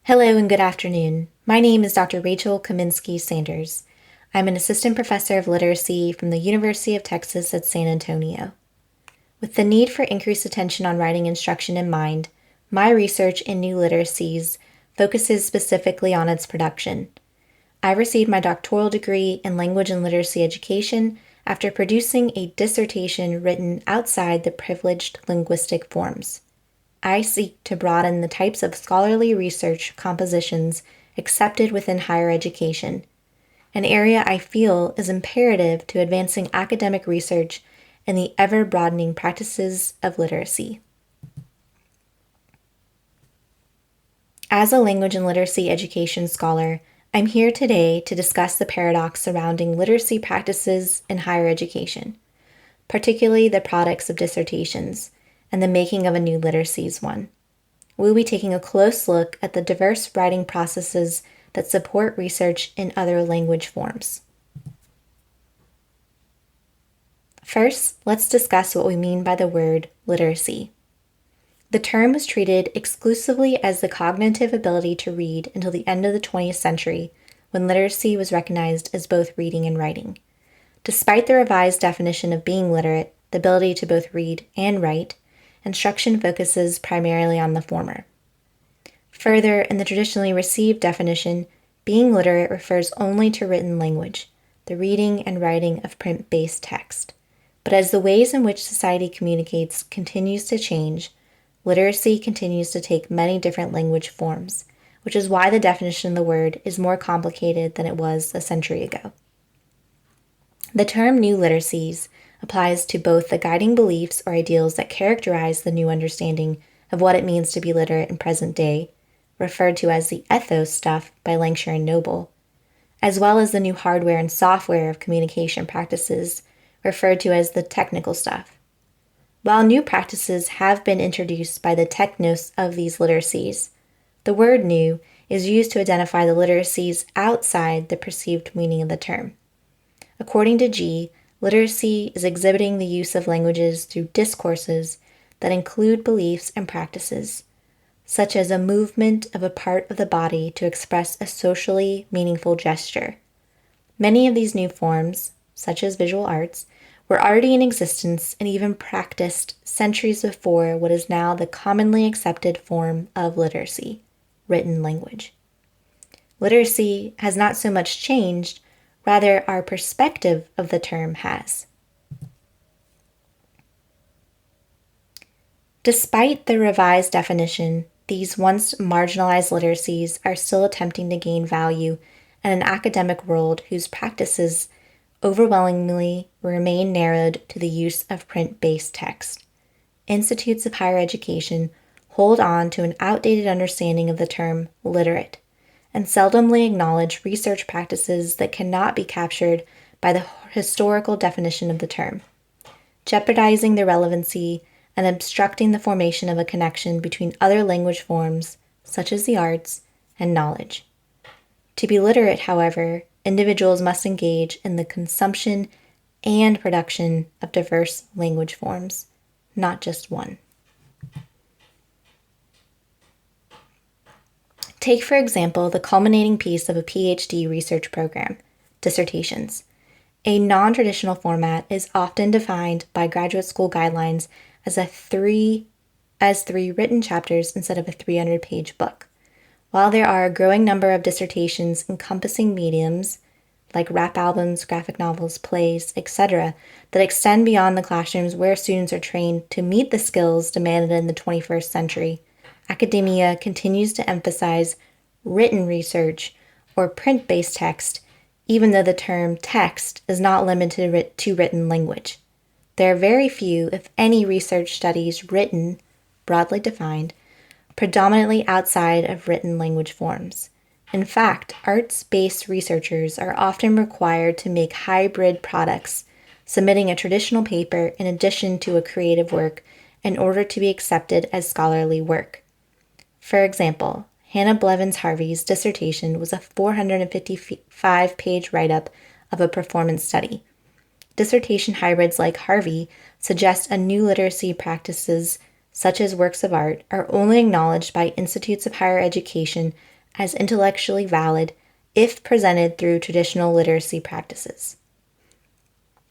Hello and good afternoon. My name is Dr. Rachel Kaminsky-Sanders. I'm an assistant professor of literacy from the University of Texas at San Antonio. With the need for increased attention on writing instruction in mind, my research in new literacies focuses specifically on its production. I received my doctoral degree in language and literacy education after producing a dissertation written outside the privileged linguistic forms. I seek to broaden the types of scholarly research compositions accepted within higher education, an area I feel is imperative to advancing academic research and the ever-broadening practices of literacy. As a language and literacy education scholar, I'm here today to discuss the paradox surrounding literacy practices in higher education, particularly the products of dissertations, and the making of a new literacies one. We'll be taking a close look at the diverse writing processes that support research in other language forms. First, let's discuss what we mean by the word literacy. The term was treated exclusively as the cognitive ability to read until the end of the 20th century, when literacy was recognized as both reading and writing. Despite the revised definition of being literate, the ability to both read and write, instruction focuses primarily on the former. Further, in the traditionally received definition, being literate refers only to written language, the reading and writing of print-based text. But as the ways in which society communicates continues to change, literacy continues to take many different language forms, which is why the definition of the word is more complicated than it was a century ago. The term new literacies applies to both the guiding beliefs or ideals that characterize the new understanding of what it means to be literate in present day, referred to as the ethos stuff by Langsher and Noble, as well as the new hardware and software of communication practices, referred to as the technical stuff. While new practices have been introduced by the technos of these literacies, the word new is used to identify the literacies outside the perceived meaning of the term. According to G, literacy is exhibiting the use of languages through discourses that include beliefs and practices, such as a movement of a part of the body to express a socially meaningful gesture. Many of these new forms, such as visual arts, were already in existence and even practiced centuries before what is now the commonly accepted form of literacy, written language. Literacy has not so much changed, rather, our perspective of the term has. Despite the revised definition, these once marginalized literacies are still attempting to gain value in an academic world whose practices overwhelmingly remain narrowed to the use of print-based text. Institutes of higher education hold on to an outdated understanding of the term literate, and seldomly acknowledge research practices that cannot be captured by the historical definition of the term, jeopardizing the relevancy and obstructing the formation of a connection between other language forms, such as the arts, and knowledge. To be literate, however, individuals must engage in the consumption and production of diverse language forms, not just one. Take, for example, the culminating piece of a PhD research program, dissertations. A non-traditional format is often defined by graduate school guidelines as three written chapters instead of a 300-page book. While there are a growing number of dissertations encompassing mediums, like rap albums, graphic novels, plays, etc., that extend beyond the classrooms where students are trained to meet the skills demanded in the 21st century, academia continues to emphasize written research or print-based text, even though the term text is not limited to written language. There are very few, if any, research studies written, broadly defined, predominantly outside of written language forms. In fact, arts-based researchers are often required to make hybrid products, submitting a traditional paper in addition to a creative work in order to be accepted as scholarly work. For example, Hannah Blevins Harvey's dissertation was a 455-page write-up of a performance study. Dissertation hybrids like Harvey suggest a new literacy practices, such as works of art, are only acknowledged by institutes of higher education as intellectually valid if presented through traditional literacy practices.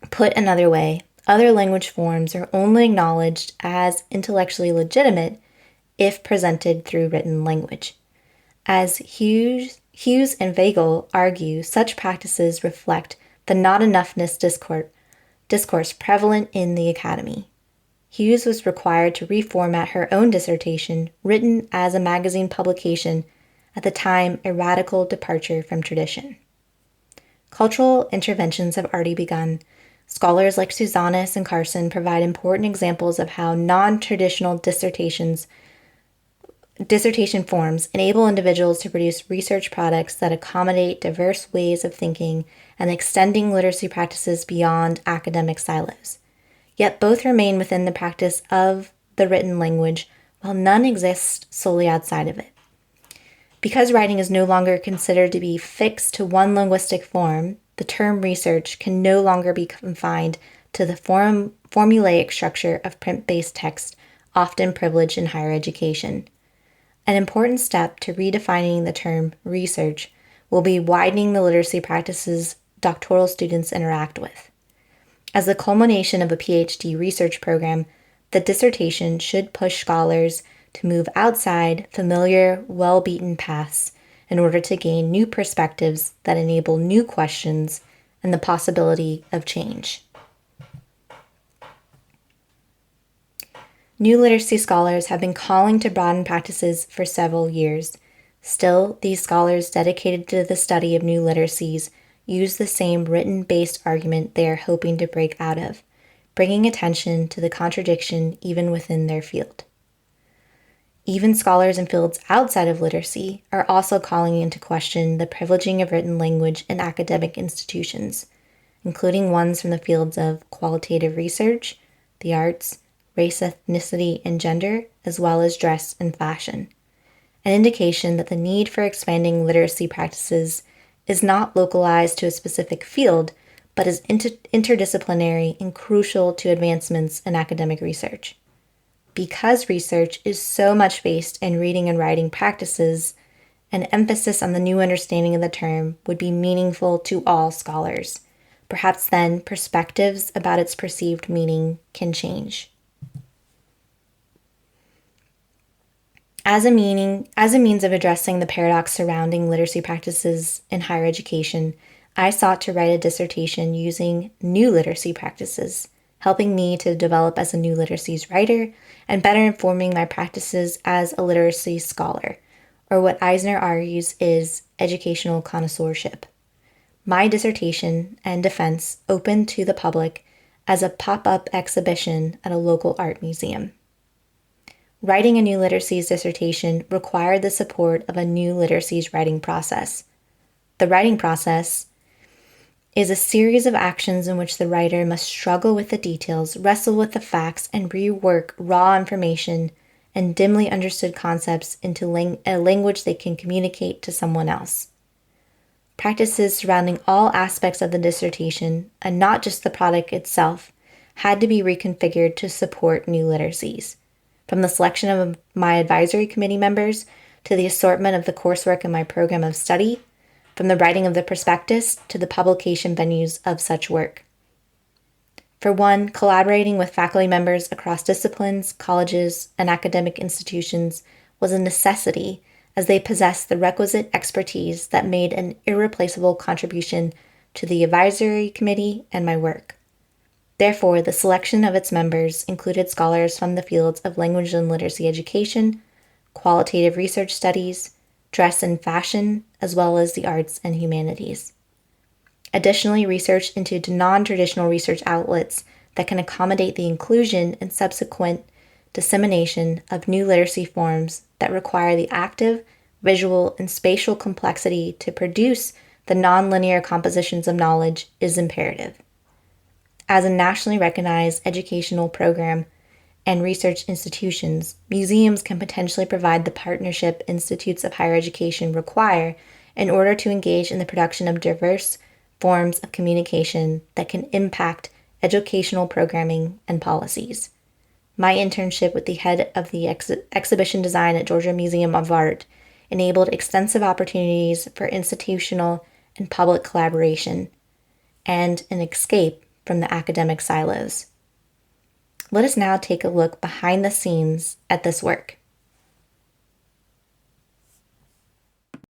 Put another way, other language forms are only acknowledged as intellectually legitimate if presented through written language. As Hughes and Weigel argue, such practices reflect the not-enoughness discourse prevalent in the academy. Hughes was required to reformat her own dissertation, written as a magazine publication, at the time a radical departure from tradition. Cultural interventions have already begun. Scholars like Susanis and Carson provide important examples of how non-traditional dissertation forms enable individuals to produce research products that accommodate diverse ways of thinking and extending literacy practices beyond academic silos. Yet both remain within the practice of the written language, while none exist solely outside of it. Because writing is no longer considered to be fixed to one linguistic form, the term research can no longer be confined to the formulaic structure of print-based text, often privileged in higher education. An important step to redefining the term research will be widening the literacy practices doctoral students interact with. As the culmination of a PhD research program, the dissertation should push scholars to move outside familiar, well-beaten paths in order to gain new perspectives that enable new questions and the possibility of change. New literacy scholars have been calling to broaden practices for several years. Still, these scholars dedicated to the study of new literacies use the same written-based argument they are hoping to break out of, bringing attention to the contradiction even within their field. Even scholars in fields outside of literacy are also calling into question the privileging of written language in academic institutions, including ones from the fields of qualitative research, the arts, race, ethnicity, and gender, as well as dress and fashion. An indication that the need for expanding literacy practices is not localized to a specific field, but is interdisciplinary and crucial to advancements in academic research. Because research is so much based in reading and writing practices, an emphasis on the new understanding of the term would be meaningful to all scholars. Perhaps then perspectives about its perceived meaning can change. As a means of addressing the paradox surrounding literacy practices in higher education, I sought to write a dissertation using new literacy practices, helping me to develop as a new literacies writer and better informing my practices as a literacy scholar, or what Eisner argues is educational connoisseurship. My dissertation and defense opened to the public as a pop-up exhibition at a local art museum. Writing a new literacies dissertation required the support of a new literacies writing process. The writing process is a series of actions in which the writer must struggle with the details, wrestle with the facts, and rework raw information and dimly understood concepts into a language they can communicate to someone else. Practices surrounding all aspects of the dissertation, and not just the product itself, had to be reconfigured to support new literacies. From the selection of my advisory committee members to the assortment of the coursework in my program of study, from the writing of the prospectus to the publication venues of such work. For one, collaborating with faculty members across disciplines, colleges, and academic institutions was a necessity as they possessed the requisite expertise that made an irreplaceable contribution to the advisory committee and my work. Therefore, the selection of its members included scholars from the fields of language and literacy education, qualitative research studies, dress and fashion, as well as the arts and humanities. Additionally, research into non-traditional research outlets that can accommodate the inclusion and subsequent dissemination of new literacy forms that require the active, visual, and spatial complexity to produce the nonlinear compositions of knowledge is imperative. As a nationally recognized educational program and research institutions, museums can potentially provide the partnership institutes of higher education require in order to engage in the production of diverse forms of communication that can impact educational programming and policies. My internship with the head of the exhibition design at Georgia Museum of Art enabled extensive opportunities for institutional and public collaboration, and an escape from the academic silos. Let us now take a look behind the scenes at this work.